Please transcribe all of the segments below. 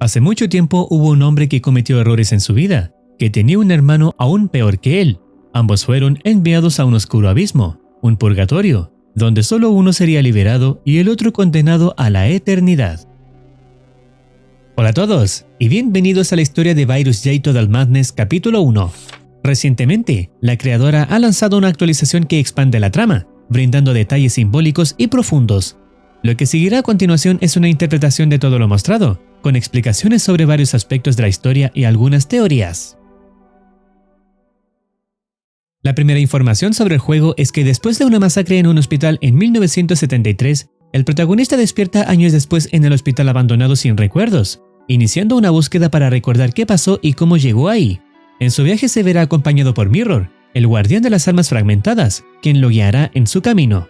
Hace mucho tiempo hubo un hombre que cometió errores en su vida, que tenía un hermano aún peor que él. Ambos fueron enviados a un oscuro abismo, un purgatorio, donde solo uno sería liberado y el otro condenado a la eternidad. Hola a todos, y bienvenidos a la historia de Virus J Total Madness capítulo 1. Recientemente, la creadora ha lanzado una actualización que expande la trama, brindando detalles simbólicos y profundos. Lo que seguirá a continuación es una interpretación de todo lo mostrado, con explicaciones sobre varios aspectos de la historia y algunas teorías. La primera información sobre el juego es que después de una masacre en un hospital en 1973, el protagonista despierta años después en el hospital abandonado sin recuerdos, iniciando una búsqueda para recordar qué pasó y cómo llegó ahí. En su viaje se verá acompañado por Mirror, el guardián de las almas fragmentadas, quien lo guiará en su camino.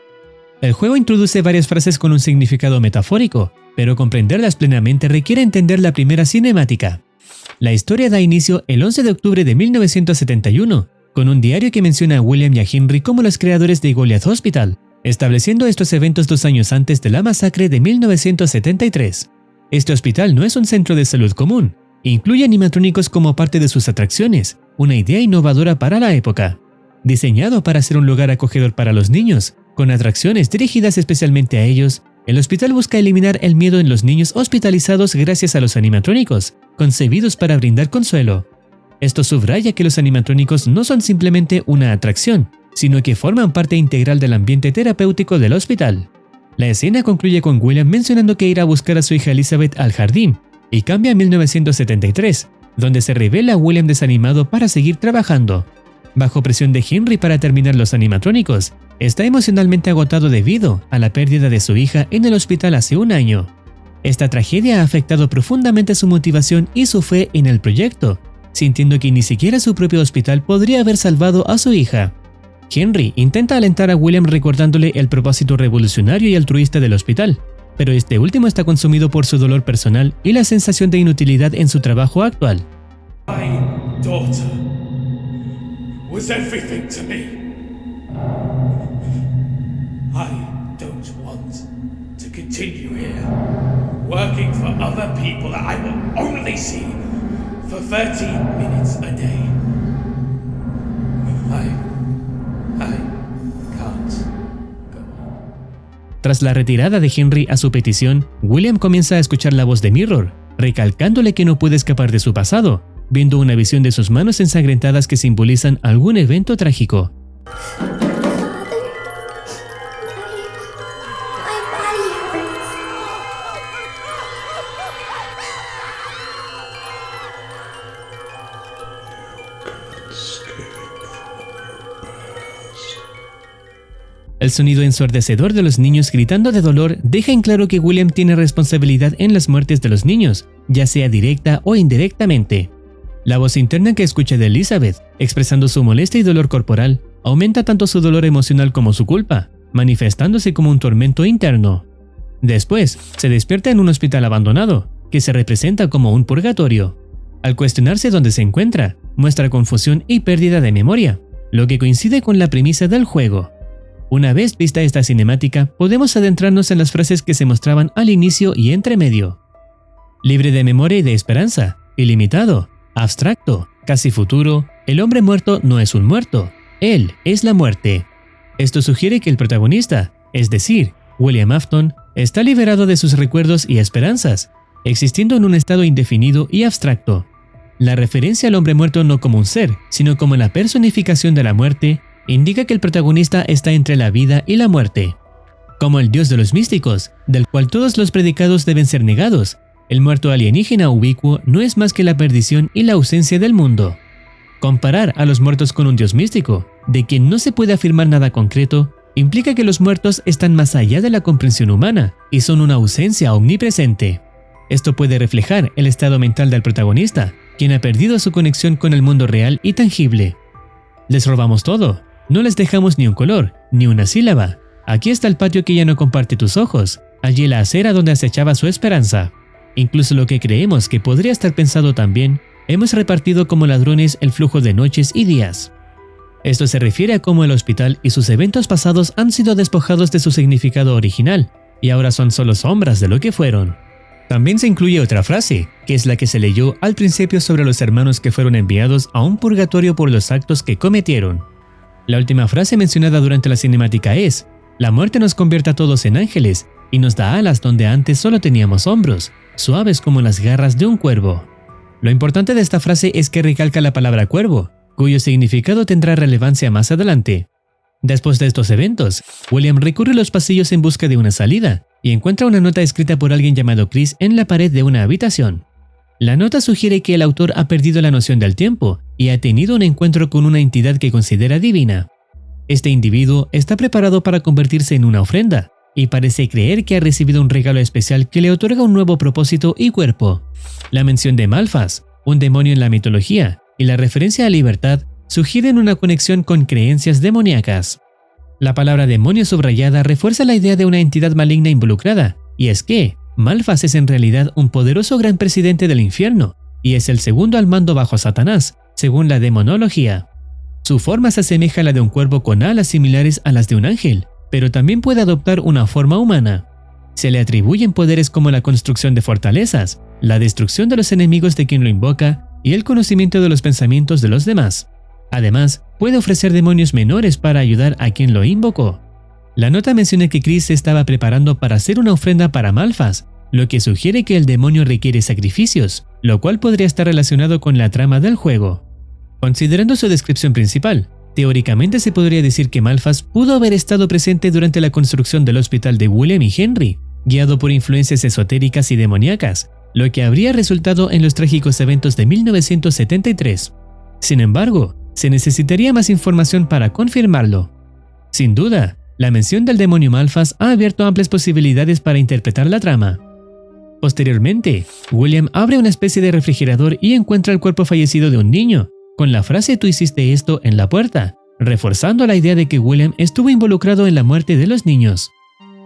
El juego introduce varias frases con un significado metafórico, pero comprenderlas plenamente requiere entender la primera cinemática. La historia da inicio el 11 de octubre de 1971, con un diario que menciona a William y a Henry como los creadores de Goliath Hospital, estableciendo estos eventos 2 años antes de la masacre de 1973. Este hospital no es un centro de salud común, incluye animatrónicos como parte de sus atracciones, una idea innovadora para la época. Diseñado para ser un lugar acogedor para los niños, con atracciones dirigidas especialmente a ellos, el hospital busca eliminar el miedo en los niños hospitalizados gracias a los animatrónicos, concebidos para brindar consuelo. Esto subraya que los animatrónicos no son simplemente una atracción, sino que forman parte integral del ambiente terapéutico del hospital. La escena concluye con William mencionando que irá a buscar a su hija Elizabeth al jardín, y cambia a 1973, donde se revela a William desanimado para seguir trabajando. Bajo presión de Henry para terminar los animatrónicos, está emocionalmente agotado debido a la pérdida de su hija en el hospital hace un año. Esta tragedia ha afectado profundamente su motivación y su fe en el proyecto, sintiendo que ni siquiera su propio hospital podría haber salvado a su hija. Henry intenta alentar a William recordándole el propósito revolucionario y altruista del hospital, pero este último está consumido por su dolor personal y la sensación de inutilidad en su trabajo actual. My daughter was everything to me. I don't want to continue here, working for other people that I will only see for 30 minutes a day. I can't go on. Tras la retirada de Henry a su petición, William comienza a escuchar la voz de Mirror, recalcándole que no puede escapar de su pasado, viendo una visión de sus manos ensangrentadas que simbolizan algún evento trágico. El sonido ensordecedor de los niños gritando de dolor deja en claro que William tiene responsabilidad en las muertes de los niños, ya sea directa o indirectamente. La voz interna que escucha de Elizabeth, expresando su molestia y dolor corporal, aumenta tanto su dolor emocional como su culpa, manifestándose como un tormento interno. Después, se despierta en un hospital abandonado, que se representa como un purgatorio. Al cuestionarse dónde se encuentra, muestra confusión y pérdida de memoria, lo que coincide con la premisa del juego. Una vez vista esta cinemática, podemos adentrarnos en las frases que se mostraban al inicio y entre medio. Libre de memoria y de esperanza, ilimitado, abstracto, casi futuro, el hombre muerto no es un muerto, él es la muerte. Esto sugiere que el protagonista, es decir, William Afton, está liberado de sus recuerdos y esperanzas, existiendo en un estado indefinido y abstracto. La referencia al hombre muerto no como un ser, sino como la personificación de la muerte, indica que el protagonista está entre la vida y la muerte. Como el dios de los místicos, del cual todos los predicados deben ser negados, el muerto alienígena ubicuo no es más que la perdición y la ausencia del mundo. Comparar a los muertos con un dios místico, de quien no se puede afirmar nada concreto, implica que los muertos están más allá de la comprensión humana y son una ausencia omnipresente. Esto puede reflejar el estado mental del protagonista, quien ha perdido su conexión con el mundo real y tangible. Les robamos todo. No les dejamos ni un color, ni una sílaba. Aquí está el patio que ya no comparte tus ojos, allí la acera donde acechaba su esperanza. Incluso lo que creemos que podría estar pensado también, hemos repartido como ladrones el flujo de noches y días. Esto se refiere a cómo el hospital y sus eventos pasados han sido despojados de su significado original, y ahora son solo sombras de lo que fueron. También se incluye otra frase, que es la que se leyó al principio sobre los hermanos que fueron enviados a un purgatorio por los actos que cometieron. La última frase mencionada durante la cinemática es: la muerte nos convierte a todos en ángeles y nos da alas donde antes solo teníamos hombros, suaves como las garras de un cuervo. Lo importante de esta frase es que recalca la palabra cuervo, cuyo significado tendrá relevancia más adelante. Después de estos eventos, William recorre los pasillos en busca de una salida y encuentra una nota escrita por alguien llamado Chris en la pared de una habitación. La nota sugiere que el autor ha perdido la noción del tiempo y ha tenido un encuentro con una entidad que considera divina. Este individuo está preparado para convertirse en una ofrenda y parece creer que ha recibido un regalo especial que le otorga un nuevo propósito y cuerpo. La mención de Malphas, un demonio en la mitología, y la referencia a libertad sugieren una conexión con creencias demoníacas. La palabra demonio subrayada refuerza la idea de una entidad maligna involucrada, y es que Malphas es en realidad un poderoso gran presidente del infierno, y es el segundo al mando bajo Satanás, según la demonología. Su forma se asemeja a la de un cuervo con alas similares a las de un ángel, pero también puede adoptar una forma humana. Se le atribuyen poderes como la construcción de fortalezas, la destrucción de los enemigos de quien lo invoca y el conocimiento de los pensamientos de los demás. Además, puede ofrecer demonios menores para ayudar a quien lo invocó. La nota menciona que Chris se estaba preparando para hacer una ofrenda para Malphas, lo que sugiere que el demonio requiere sacrificios, lo cual podría estar relacionado con la trama del juego. Considerando su descripción principal, teóricamente se podría decir que Malphas pudo haber estado presente durante la construcción del hospital de William y Henry, guiado por influencias esotéricas y demoníacas, lo que habría resultado en los trágicos eventos de 1973. Sin embargo, se necesitaría más información para confirmarlo. Sin duda, la mención del demonio Malphas ha abierto amplias posibilidades para interpretar la trama. Posteriormente, William abre una especie de refrigerador y encuentra el cuerpo fallecido de un niño, con la frase "tú hiciste esto" en la puerta, reforzando la idea de que William estuvo involucrado en la muerte de los niños.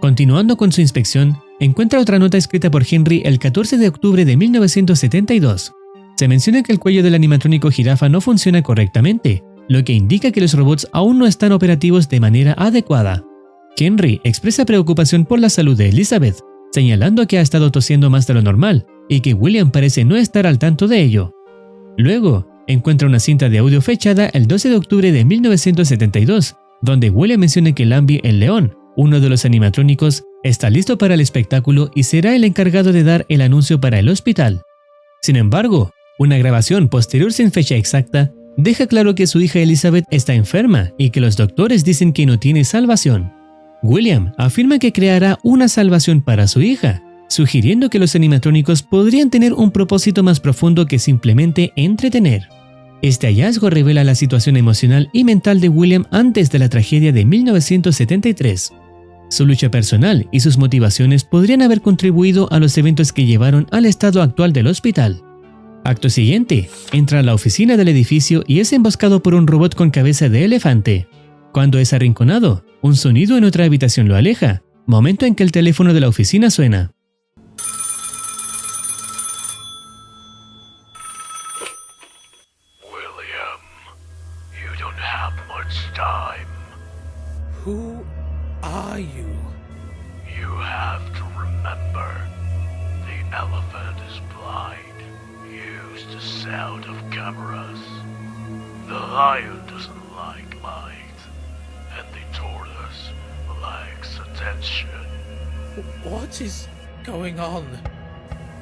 Continuando con su inspección, encuentra otra nota escrita por Henry el 14 de octubre de 1972. Se menciona que el cuello del animatrónico jirafa no funciona correctamente, lo que indica que los robots aún no están operativos de manera adecuada. Henry expresa preocupación por la salud de Elizabeth, señalando que ha estado tosiendo más de lo normal y que William parece no estar al tanto de ello. Luego, encuentra una cinta de audio fechada el 12 de octubre de 1972, donde William menciona que Lambi el león, uno de los animatrónicos, está listo para el espectáculo y será el encargado de dar el anuncio para el hospital. Sin embargo, una grabación posterior sin fecha exacta deja claro que su hija Elizabeth está enferma y que los doctores dicen que no tiene salvación. William afirma que creará una salvación para su hija, sugiriendo que los animatrónicos podrían tener un propósito más profundo que simplemente entretener. Este hallazgo revela la situación emocional y mental de William antes de la tragedia de 1973. Su lucha personal y sus motivaciones podrían haber contribuido a los eventos que llevaron al estado actual del hospital. Acto siguiente, entra a la oficina del edificio y es emboscado por un robot con cabeza de elefante. Cuando es arrinconado, un sonido en otra habitación lo aleja, momento en que el teléfono de la oficina suena. William, you don't have much time. Who are you? You have to remember, the elephant is blind. Use the sound of cameras. The lion doesn't like light, and the tortoise likes attention. What is going on?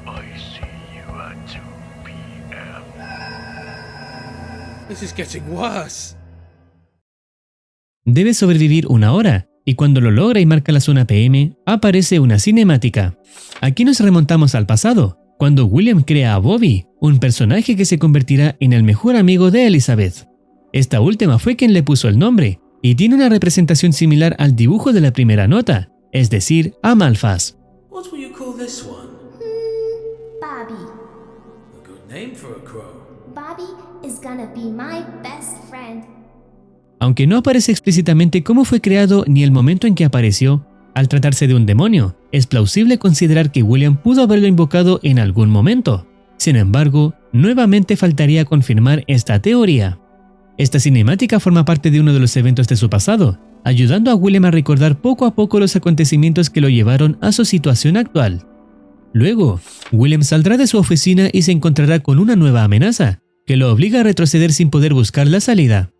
I see you at 2 p.m. This is getting worse. Debe sobrevivir 1 hora, y cuando lo logra y marca las 1 p.m., aparece una cinemática. Aquí nos remontamos al pasado, cuando William crea a Bobby, un personaje que se convertirá en el mejor amigo de Elizabeth. Esta última fue quien le puso el nombre, y tiene una representación similar al dibujo de la primera nota, es decir, a Malphas. What will you call this one? Bobby. A good name for a crow. Bobby is gonna be my best friend. Aunque no aparece explícitamente cómo fue creado ni el momento en que apareció, al tratarse de un demonio, es plausible considerar que William pudo haberlo invocado en algún momento. Sin embargo, nuevamente faltaría confirmar esta teoría. Esta cinemática forma parte de uno de los eventos de su pasado, ayudando a William a recordar poco a poco los acontecimientos que lo llevaron a su situación actual. Luego, William saldrá de su oficina y se encontrará con una nueva amenaza, que lo obliga a retroceder sin poder buscar la salida.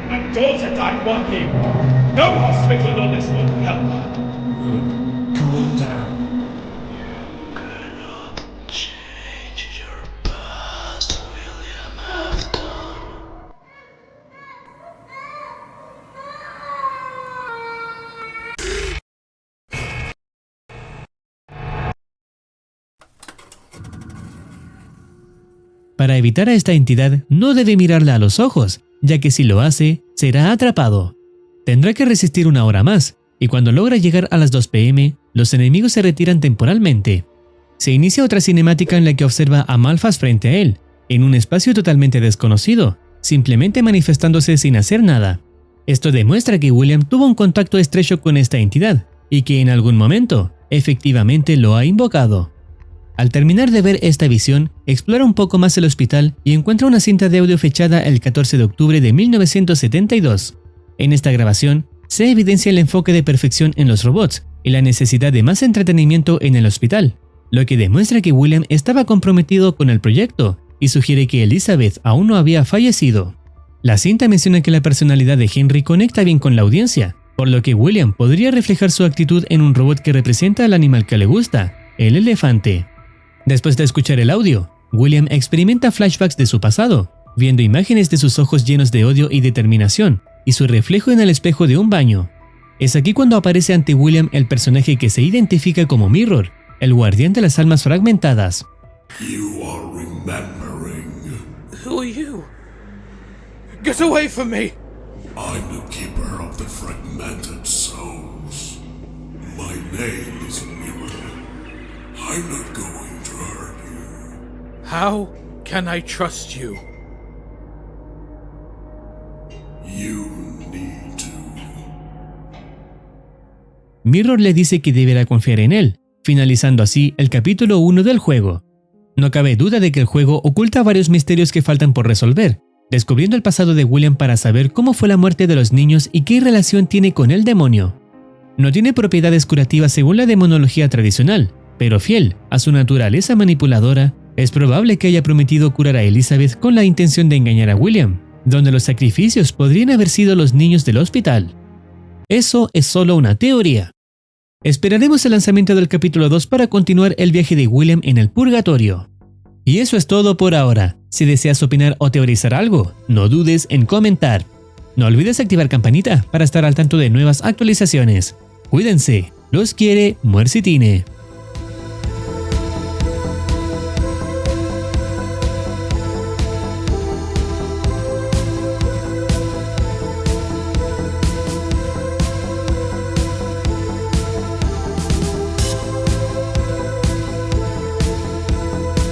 My daughter died walking. No hospital on this will help her. Cool down. Change your past, William Afton. Para evitar a esta entidad, no debe mirarla a los ojos, ya que si lo hace, será atrapado. Tendrá que resistir una hora más, y cuando logra llegar a las 2 p.m., los enemigos se retiran temporalmente. Se inicia otra cinemática en la que observa a Malphas frente a él, en un espacio totalmente desconocido, simplemente manifestándose sin hacer nada. Esto demuestra que William tuvo un contacto estrecho con esta entidad, y que en algún momento, efectivamente lo ha invocado. Al terminar de ver esta visión, explora un poco más el hospital y encuentra una cinta de audio fechada el 14 de octubre de 1972. En esta grabación, se evidencia el enfoque de perfección en los robots y la necesidad de más entretenimiento en el hospital, lo que demuestra que William estaba comprometido con el proyecto y sugiere que Elizabeth aún no había fallecido. La cinta menciona que la personalidad de Henry conecta bien con la audiencia, por lo que William podría reflejar su actitud en un robot que representa al animal que le gusta, el elefante. Después de escuchar el audio, William experimenta flashbacks de su pasado, viendo imágenes de sus ojos llenos de odio y determinación, y su reflejo en el espejo de un baño. Es aquí cuando aparece ante William el personaje que se identifica como Mirror, el guardián de las almas fragmentadas. You are remembering. Who are you? Get away from me! I'm the keeper of the fragmented souls. My name is Mirror. I'm not going to hurt you. How can I trust you? You need to. Mirror le dice que deberá confiar en él, finalizando así el capítulo 1 del juego. No cabe duda de que el juego oculta varios misterios que faltan por resolver, descubriendo el pasado de William para saber cómo fue la muerte de los niños y qué relación tiene con el demonio. No tiene propiedades curativas según la demonología tradicional, pero fiel a su naturaleza manipuladora, es probable que haya prometido curar a Elizabeth con la intención de engañar a William, donde los sacrificios podrían haber sido los niños del hospital. Eso es solo una teoría. Esperaremos el lanzamiento del capítulo 2 para continuar el viaje de William en el purgatorio. Y eso es todo por ahora. Si deseas opinar o teorizar algo, no dudes en comentar. No olvides activar campanita para estar al tanto de nuevas actualizaciones. Cuídense, los quiere Muercitine.